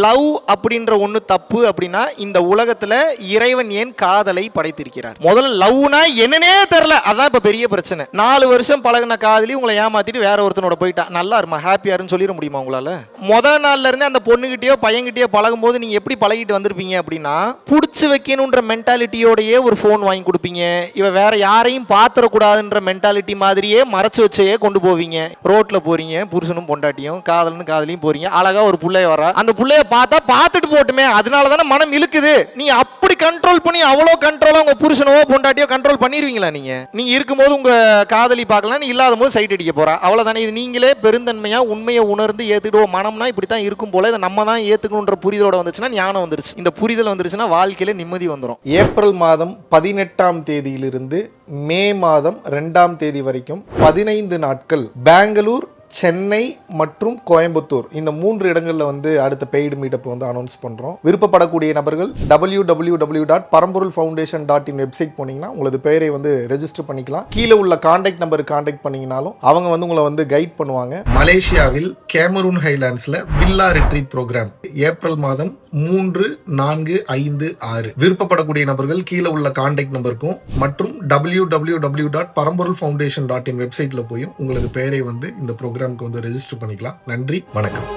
Love அப்படின்ற ஒண்ணு தப்பு அப்படின்னா இந்த உலகத்துல இறைவன் ஏன் காதலை படைத்திருக்கிறார்? முதல்ல லவ்னா என்னன்னே தெரியல, அதான் இப்ப பெரிய பிரச்சனை. 4 வருஷம் பழகின காதலி உங்களை ஏமாத்திட்டு வேற ஒருத்தனோட போயிட்டா, நல்லா இருமா ஹாப்பியாருன்னு சொல்லிட முடியுமா உங்களால? முதல் நாள்ல இருந்து அந்த பொண்ணுகிட்டயோ பையன்கிட்டயோ பழகும் போது நீங்க எப்படி பழகிட்டு வந்திருப்பீங்க அப்படின்னா, புடிச்சு வைக்கணும்ன்ற மென்டாலிட்டியோடயே ஒரு போன் வாங்கி கொடுப்பீங்க. இவ வேற யாரையும் பாத்திரக்கூடாதுன்ற மென்டாலிட்டி மாதிரியே மறைச்சு வச்சே கொண்டு போவீங்க. ரோட்ல போறீங்க, புருஷனும் பொண்டாட்டியும் காதலனும் காதலியும் போறீங்க, அழகா ஒரு புள்ளைய வர, அந்த புள்ளைய பார்த்தா பார்த்துட்டு போட்டுமே, அதனாலதானே மனம் இழுக்குது. நீங்க அப்படி கண்ட்ரோல் பண்ணி அவ்வளவு கண்ட்ரோலா உங்க புருஷனோ பொண்டாட்டியோ கண்ட்ரோல் பண்ணிருவீங்களா? நீங்க இருக்கும்போது உங்க காதலி பார்க்கலாம், நீ இல்லாத போது சைட் அடிக்க போறா, அவ்வளவுதானே. இது நீங்களே பெருந்தன்மையா உண்மையை உணர்ந்து ஏத்துக்கிடுவோம். மனம்னா இப்படித்தான் இருக்கும் போல, இதை நம்ம தான் ஏத்துக்கணுன்ற புரிதலோட வந்துச்சுன்னா ஞானம் வந்துருச்சு. இந்த புரிதல் வந்துருச்சுன்னா வாழ்க்கையில நிம்மதி வந்துடும். ஏப்ரல் மாதம் 18ஆம் தேதியிலிருந்து மே மாதம் 2ஆம் தேதி வரைக்கும் 15 நாட்கள் பெங்களூர், சென்னை மற்றும் கோயம்புத்தூர் இந்த 3 இடங்கள்ல வந்து அடுத்த பெய்டு மீட்டப் வந்து அனௌன்ஸ் பண்றோம். விருப்பப்படக்கூடிய நபர்கள் www.paramporulfoundation.in வெப்சைட் போனீங்கன்னா உங்களது பெயரை வந்து ரெஜிஸ்டர் பண்ணிக்கலாம். கீழே உள்ள கான்டாக்ட் நம்பருக்கு கான்டாக்ட் பண்ணீங்கனாலும் அவங்க வந்து உங்களை வந்து கைட் பண்ணுவாங்க. மலேசியாவில் கேமரூன் ஹைலாண்ட்ஸ்ல வில்லா ரிட்ரீட் ப்ரோக்ராம் ஏப்ரல் மாதம் 3, 4, 5, 6. விருப்பப்படக்கூடிய நபர்கள் கீழே உள்ள கான்டாக்ட் நம்பருக்கும் மற்றும் www.paramporulfoundation.in வெப்சைட்ல போய் உங்களது பெயரை வந்து இந்த ப்ரோக்ராமுக்கு வந்து ரெஜிஸ்டர் பண்ணிக்கலாம். நன்றி, வணக்கம்.